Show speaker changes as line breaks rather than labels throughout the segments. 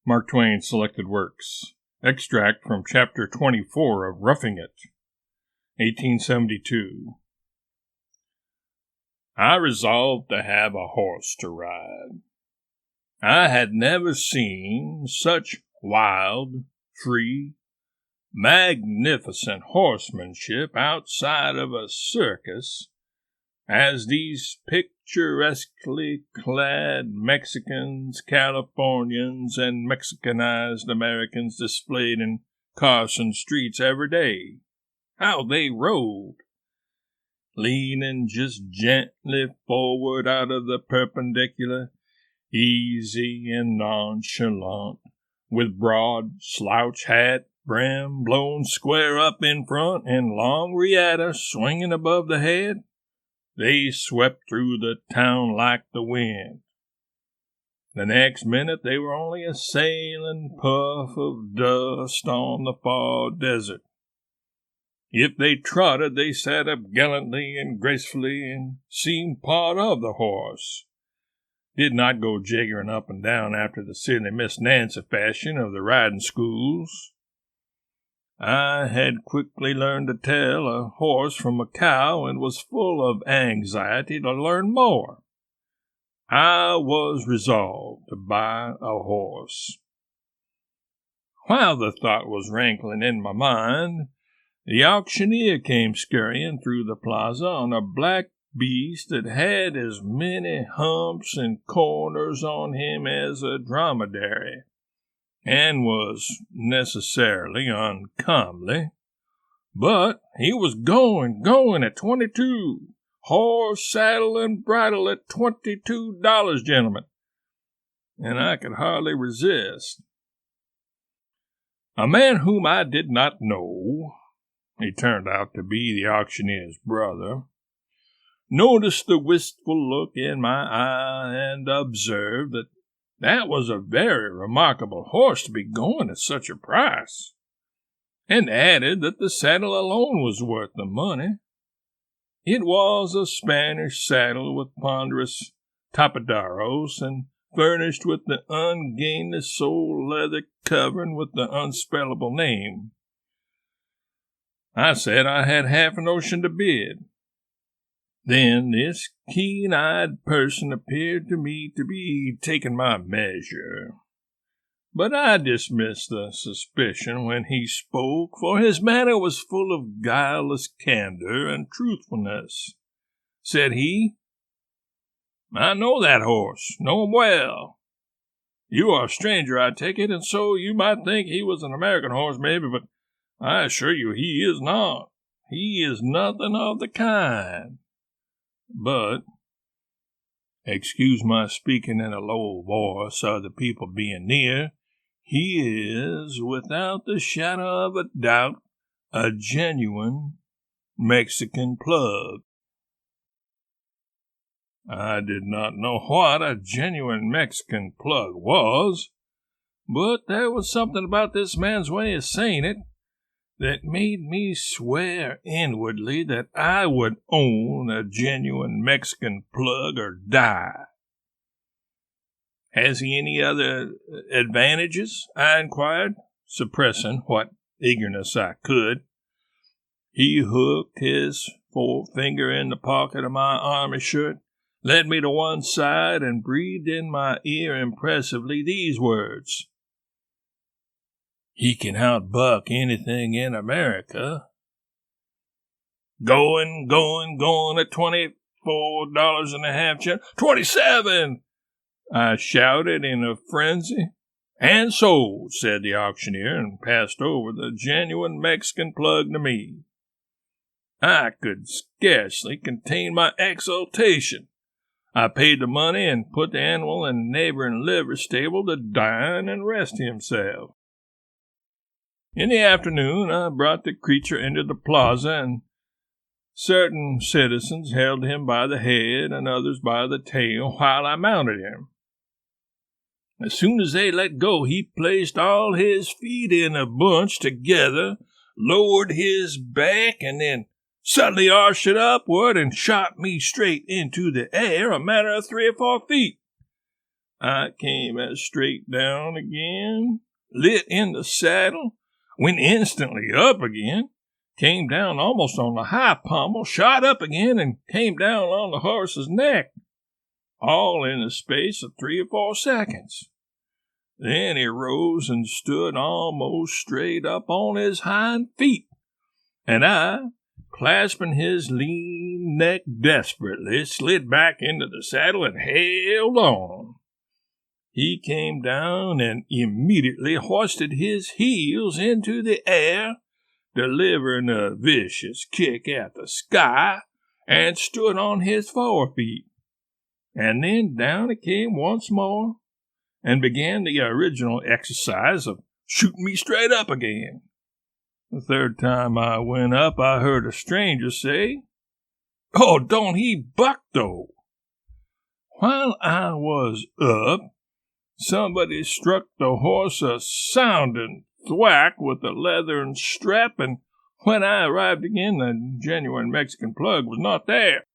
Mark Twain Selected Works. Extract from Chapter 24 of Roughing It, 1872. I resolved to have a horse to ride. I had never seen such wild, free, magnificent horsemanship outside of a circus as these picturesquely clad Mexicans, Californians, and Mexicanized Americans displayed in Carson streets every day. How they rode, leaning just gently forward out of the perpendicular, easy and nonchalant, with broad slouch hat brim blown square up in front and long riata swinging above the head. They swept through the town like the wind. The next minute they were only a sailing puff of dust on the far desert. If they trotted, they sat up gallantly and gracefully and seemed part of the horse. Did not go jiggering up and down after the silly Miss Nancy fashion of the riding schools. I had quickly learned to tell a horse from a cow and was full of anxiety to learn more. I was resolved to buy a horse. While the thought was rankling in my mind, the auctioneer came scurrying through the plaza on a black beast that had as many humps and corners on him as a dromedary, and was necessarily uncomely. But he was going at 22. Horse, saddle, and bridle at $22, gentlemen. And I could hardly resist. A man whom I did not know, he turned out to be the auctioneer's brother, noticed the wistful look in my eye and observed that was a very remarkable horse to be going at such a price, and added that the saddle alone was worth the money. It was a Spanish saddle with ponderous tapaderos and furnished with the ungainly sole leather covering with the unspellable name. I said I had half a notion to bid. Then this keen-eyed person appeared to me to be taking my measure. But I dismissed the suspicion when he spoke, for his manner was full of guileless candor and truthfulness. Said he, "I know that horse, know him well. You are a stranger, I take it, and so you might think he was an American horse, maybe, but I assure you he is not. He is nothing of the kind. But, excuse my speaking in a low voice, other people being near, he is, without the shadow of a doubt, a genuine Mexican plug." I did not know what a genuine Mexican plug was, but there was something about this man's way of saying it that made me swear inwardly that I would own a genuine Mexican plug or die. "Has he any other advantages?" I inquired, suppressing what eagerness I could. He hooked his forefinger in the pocket of my army shirt, led me to one side, and breathed in my ear impressively these words: "He can outbuck anything in America." Going at $24.50. 27! I shouted in a frenzy. "And sold," said the auctioneer, and passed over the genuine Mexican plug to me. I could scarcely contain my exultation. I paid the money and put the animal in a neighboring livery stable to dine and rest himself. In the afternoon, I brought the creature into the plaza, and certain citizens held him by the head and others by the tail while I mounted him. As soon as they let go, he placed all his feet in a bunch together, lowered his back, and then suddenly arched it upward and shot me straight into the air a matter of 3 or 4 feet. I came as straight down again, lit in the saddle, went instantly up again, came down almost on the high pommel, shot up again, and came down on the horse's neck, all in the space of 3 or 4 seconds. Then he rose and stood almost straight up on his hind feet, and I, clasping his lean neck desperately, slid back into the saddle and held on. He came down and immediately hoisted his heels into the air, delivering a vicious kick at the sky, and stood on his forefeet. And then down he came once more, and began the original exercise of shooting me straight up again. The third time I went up, I heard a stranger say, "Oh, don't he buck, though!" While I was up, somebody struck the horse a sounding thwack with a leathern strap, and when I arrived again, the genuine Mexican Plug was not there.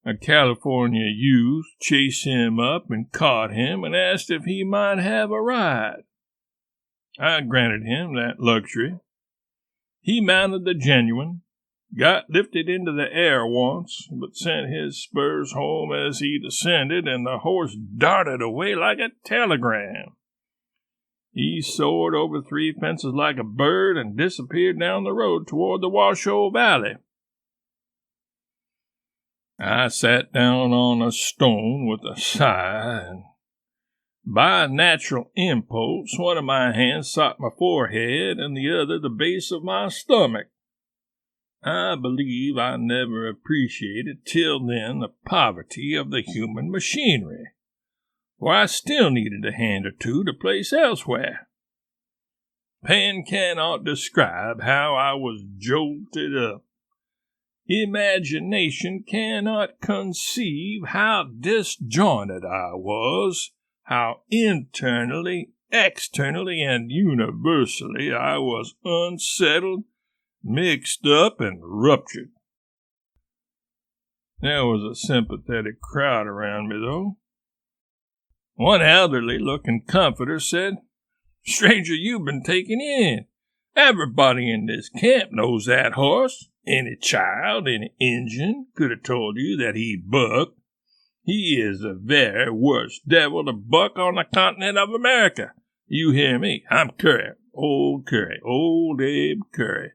A California youth chased him up and caught him and asked if he might have a ride. I granted him that luxury. He mounted the genuine, got lifted into the air once, but sent his spurs home as he descended, and the horse darted away like a telegram. He soared over 3 fences like a bird and disappeared down the road toward the Washoe Valley. I sat down on a stone with a sigh, and by a natural impulse, one of my hands sought my forehead and the other the base of my stomach. I believe I never appreciated till then the poverty of the human machinery, for I still needed a hand or two to place elsewhere. Pen cannot describe how I was jolted up. Imagination cannot conceive how disjointed I was, how internally, externally, and universally I was unsettled, mixed up, and ruptured. There was a sympathetic crowd around me, though. One elderly-looking comforter said, "Stranger, you've been taken in. Everybody in this camp knows that horse. Any child, any Injun could have told you that he bucked. He is the very worst devil to buck on the continent of America. You hear me? I'm Curry, old Abe Curry.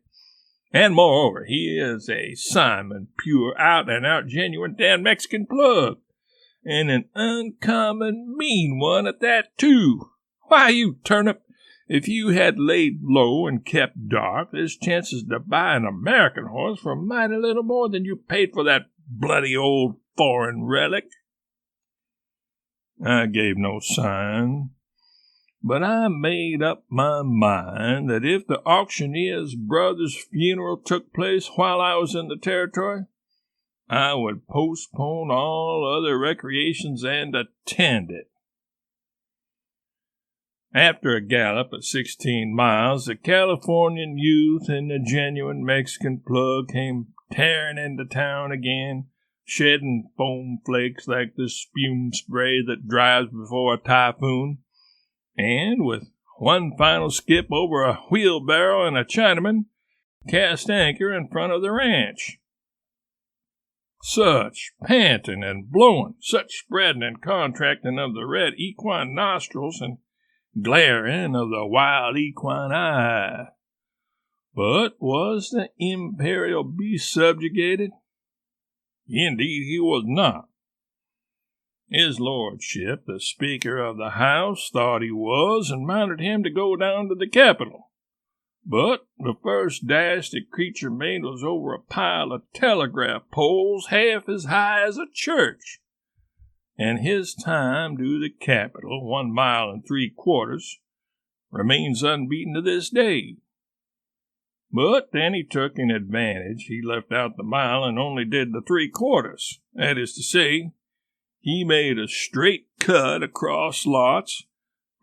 And moreover, he is a Simon, pure, out-and-out, genuine damn Mexican Plug, and an uncommon mean one at that, too. Why, you turnip, if you had laid low and kept dark, there's chances to buy an American horse for mighty little more than you paid for that bloody old foreign relic." I gave no sign, but I made up my mind that if the auctioneer's brother's funeral took place while I was in the territory, I would postpone all other recreations and attend it. After a gallop of 16 miles, the Californian youth and the genuine Mexican Plug came tearing into town again, shedding foam flakes like the spume spray that drives before a typhoon, and with one final skip over a wheelbarrow and a Chinaman, cast anchor in front of the ranch. Such panting and blowing, such spreading and contracting of the red equine nostrils and glaring of the wild equine eye. But was the imperial beast subjugated? Indeed he was not. His lordship, the Speaker of the House, thought he was, and mounted him to go down to the Capitol. But the first dash the creature made was over a pile of telegraph poles half as high as a church, and his time to the Capitol, 1 mile and 3/4, remains unbeaten to this day. But then he took an advantage. He left out the mile and only did the 3/4. That is to say, he made a straight cut across lots,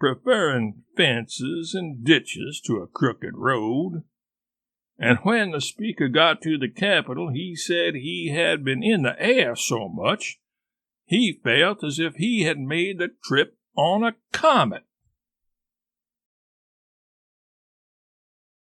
preferring fences and ditches to a crooked road. And when the Speaker got to the Capitol, he said he had been in the air so much, He felt as if he had made the trip on a comet.